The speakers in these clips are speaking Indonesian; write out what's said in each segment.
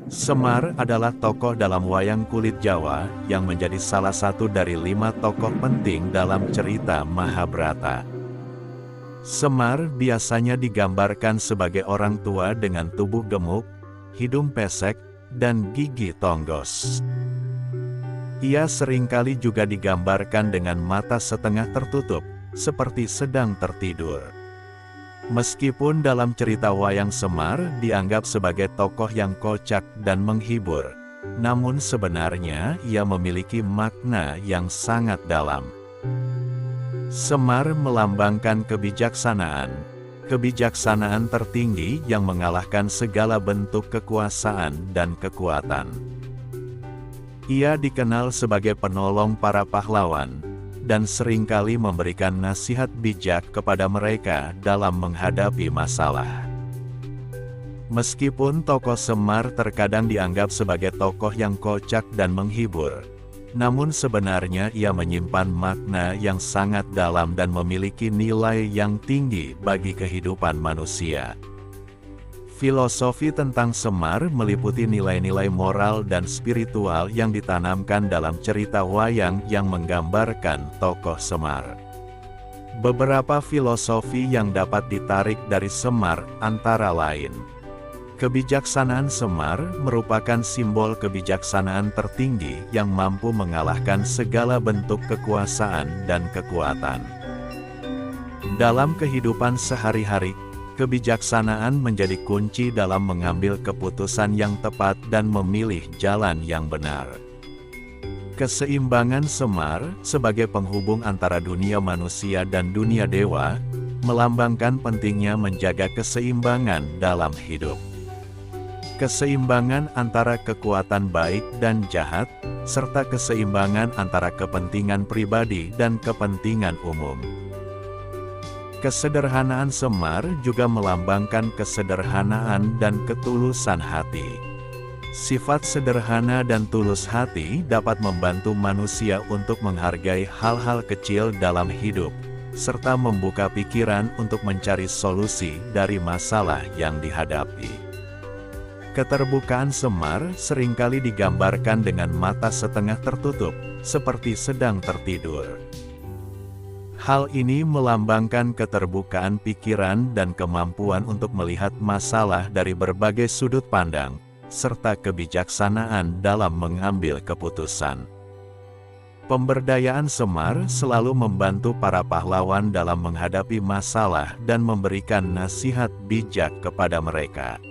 Semar adalah tokoh dalam wayang kulit Jawa yang menjadi salah satu dari 5 tokoh penting dalam cerita Mahabharata. Semar biasanya digambarkan sebagai orang tua dengan tubuh gemuk, hidung pesek, dan gigi tonggos. Ia seringkali juga digambarkan dengan mata setengah tertutup, seperti sedang tertidur. Meskipun dalam cerita wayang Semar dianggap sebagai tokoh yang kocak dan menghibur, namun sebenarnya ia memiliki makna yang sangat dalam. Semar melambangkan kebijaksanaan, kebijaksanaan tertinggi yang mengalahkan segala bentuk kekuasaan dan kekuatan. Ia dikenal sebagai penolong para pahlawan, dan seringkali memberikan nasihat bijak kepada mereka dalam menghadapi masalah. Meskipun tokoh Semar terkadang dianggap sebagai tokoh yang kocak dan menghibur, namun sebenarnya ia menyimpan makna yang sangat dalam dan memiliki nilai yang tinggi bagi kehidupan manusia. Filosofi tentang Semar meliputi nilai-nilai moral dan spiritual yang ditanamkan dalam cerita wayang yang menggambarkan tokoh Semar. Beberapa filosofi yang dapat ditarik dari Semar antara lain: kebijaksanaan Semar merupakan simbol kebijaksanaan tertinggi yang mampu mengalahkan segala bentuk kekuasaan dan kekuatan. Dalam kehidupan sehari-hari, kebijaksanaan menjadi kunci dalam mengambil keputusan yang tepat dan memilih jalan yang benar. Keseimbangan Semar, sebagai penghubung antara dunia manusia dan dunia dewa, melambangkan pentingnya menjaga keseimbangan dalam hidup. Keseimbangan antara kekuatan baik dan jahat, serta keseimbangan antara kepentingan pribadi dan kepentingan umum. Kesederhanaan Semar juga melambangkan kesederhanaan dan ketulusan hati. Sifat sederhana dan tulus hati dapat membantu manusia untuk menghargai hal-hal kecil dalam hidup, serta membuka pikiran untuk mencari solusi dari masalah yang dihadapi. Keterbukaan Semar seringkali digambarkan dengan mata setengah tertutup, seperti sedang tertidur. Hal ini melambangkan keterbukaan pikiran dan kemampuan untuk melihat masalah dari berbagai sudut pandang, serta kebijaksanaan dalam mengambil keputusan. Pemberdayaan Semar selalu membantu para pahlawan dalam menghadapi masalah dan memberikan nasihat bijak kepada mereka.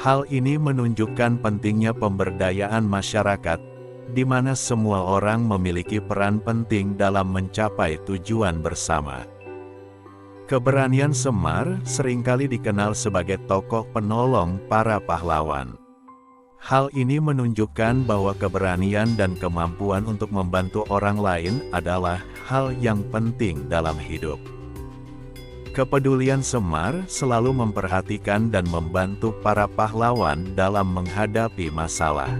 Hal ini menunjukkan pentingnya pemberdayaan masyarakat, di mana semua orang memiliki peran penting dalam mencapai tujuan bersama. Keberanian Semar seringkali dikenal sebagai tokoh penolong para pahlawan. Hal ini menunjukkan bahwa keberanian dan kemampuan untuk membantu orang lain adalah hal yang penting dalam hidup. Kepedulian Semar selalu memperhatikan dan membantu para pahlawan dalam menghadapi masalah.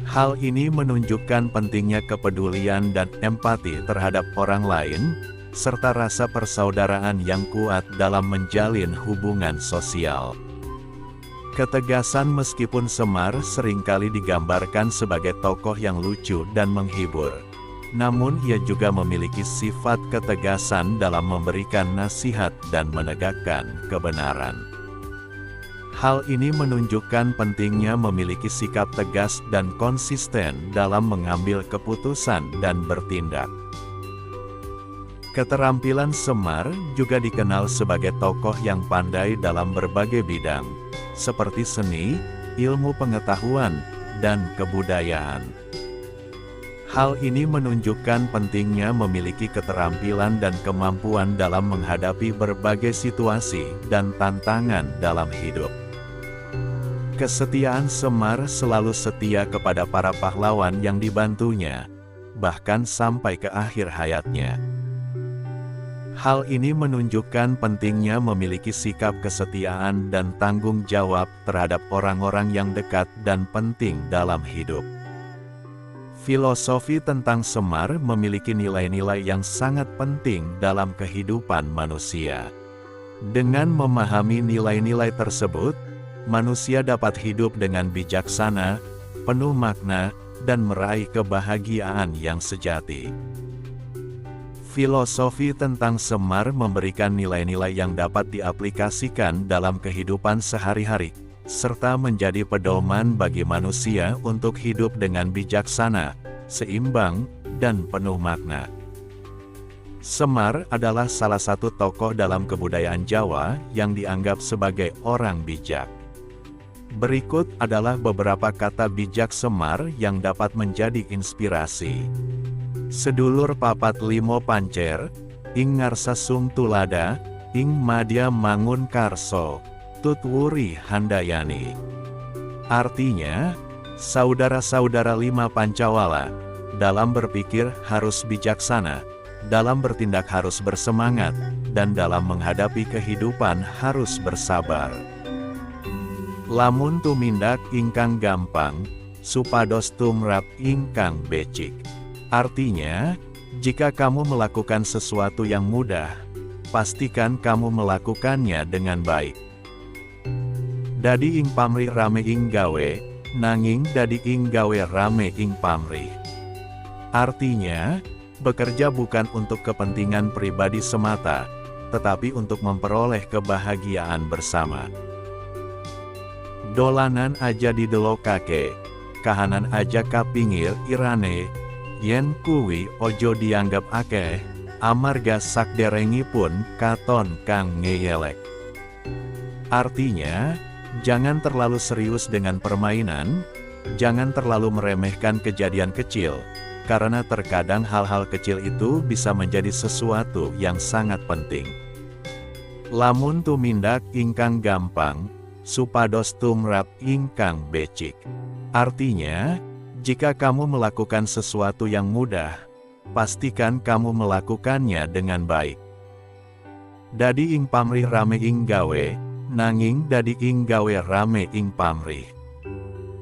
Hal ini menunjukkan pentingnya kepedulian dan empati terhadap orang lain, serta rasa persaudaraan yang kuat dalam menjalin hubungan sosial. Ketegasan meskipun Semar seringkali digambarkan sebagai tokoh yang lucu dan menghibur, namun ia juga memiliki sifat ketegasan dalam memberikan nasihat dan menegakkan kebenaran. Hal ini menunjukkan pentingnya memiliki sikap tegas dan konsisten dalam mengambil keputusan dan bertindak. Keterampilan Semar juga dikenal sebagai tokoh yang pandai dalam berbagai bidang, seperti seni, ilmu pengetahuan, dan kebudayaan. Hal ini menunjukkan pentingnya memiliki keterampilan dan kemampuan dalam menghadapi berbagai situasi dan tantangan dalam hidup. Kesetiaan Semar selalu setia kepada para pahlawan yang dibantunya, bahkan sampai ke akhir hayatnya. Hal ini menunjukkan pentingnya memiliki sikap kesetiaan dan tanggung jawab terhadap orang-orang yang dekat dan penting dalam hidup. Filosofi tentang Semar memiliki nilai-nilai yang sangat penting dalam kehidupan manusia. Dengan memahami nilai-nilai tersebut, manusia dapat hidup dengan bijaksana, penuh makna, dan meraih kebahagiaan yang sejati. Filosofi tentang Semar memberikan nilai-nilai yang dapat diaplikasikan dalam kehidupan sehari-hari, serta menjadi pedoman bagi manusia untuk hidup dengan bijaksana, seimbang, dan penuh makna. Semar adalah salah satu tokoh dalam kebudayaan Jawa yang dianggap sebagai orang bijak. Berikut adalah beberapa kata bijak Semar yang dapat menjadi inspirasi. Sedulur papat limo pancer, ing ngarsasung tulada, ing madya mangun karso, tutwuri handayani. Artinya, saudara-saudara lima Pancawala, dalam berpikir harus bijaksana, dalam bertindak harus bersemangat, dan dalam menghadapi kehidupan harus bersabar. Lamun tumindak ingkang gampang, supados tumrap ingkang becik. Artinya, jika kamu melakukan sesuatu yang mudah, pastikan kamu melakukannya dengan baik. Dadi ing pamrih rame ing gawe, nanging dadi ing gawe rame ing pamrih. Artinya, bekerja bukan untuk kepentingan pribadi semata, tetapi untuk memperoleh kebahagiaan bersama. Dolanan aja didelokake, kahanan aja kapingir irane, yen kuwi ojo dianggap akeh, amarga sakderengipun katon kang ngeyelek. Artinya, jangan terlalu serius dengan permainan, jangan terlalu meremehkan kejadian kecil, karena terkadang hal-hal kecil itu bisa menjadi sesuatu yang sangat penting. Lamun tumindak ingkang gampang, supados tumrap ingkang becik. Artinya, jika kamu melakukan sesuatu yang mudah, pastikan kamu melakukannya dengan baik. Dadi ing pamrih rame ing gawe, nanging dadi ing gawe rame ing pamrih.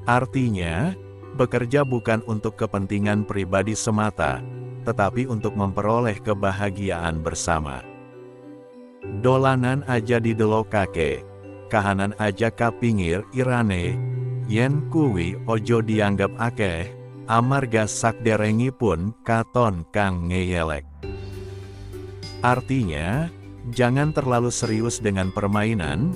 Artinya, bekerja bukan untuk kepentingan pribadi semata, tetapi untuk memperoleh kebahagiaan bersama. Dolanan aja didelokake, kahanan aja kapingir irane, yen kuwi ojo dianggap akeh, amarga sakderengipun katon kang ngeyelek. Artinya, jangan terlalu serius dengan permainan,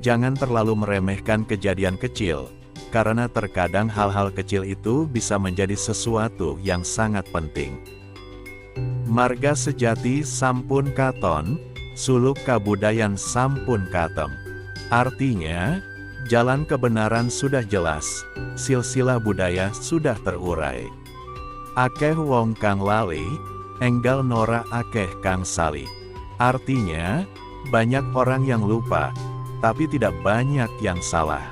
jangan terlalu meremehkan kejadian kecil, karena terkadang hal-hal kecil itu bisa menjadi sesuatu yang sangat penting. Marga sejati sampun katon, suluk kabudayan sampun katem. Artinya, jalan kebenaran sudah jelas, silsilah budaya sudah terurai. Akeh wong kang lali, enggal nora akeh kang sali. Artinya, banyak orang yang lupa, tapi tidak banyak yang salah.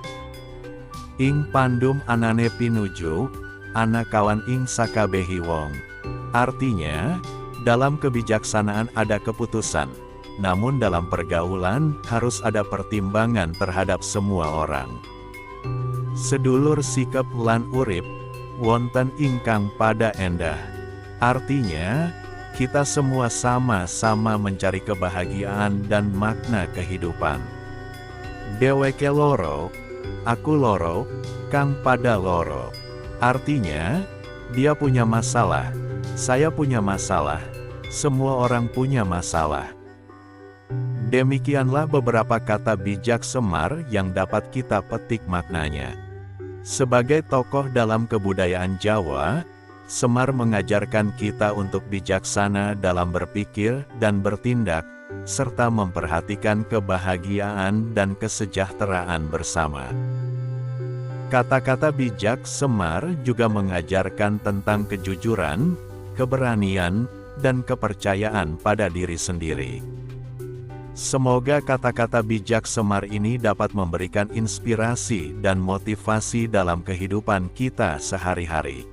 Ing pandum anane pinuju, ana kawan ing sakabehi wong. Artinya, dalam kebijaksanaan ada keputusan, namun dalam pergaulan harus ada pertimbangan terhadap semua orang. Sedulur sikep lan urip, wonten ingkang pada endah. Artinya, kita semua sama-sama mencari kebahagiaan dan makna kehidupan. Deweke loro, aku loro, kang pada loro. Artinya, dia punya masalah, saya punya masalah, semua orang punya masalah. Demikianlah beberapa kata bijak Semar yang dapat kita petik maknanya. Sebagai tokoh dalam kebudayaan Jawa, Semar mengajarkan kita untuk bijaksana dalam berpikir dan bertindak, serta memperhatikan kebahagiaan dan kesejahteraan bersama. Kata-kata bijak Semar juga mengajarkan tentang kejujuran, keberanian, dan kepercayaan pada diri sendiri. Semoga kata-kata bijak Semar ini dapat memberikan inspirasi dan motivasi dalam kehidupan kita sehari-hari.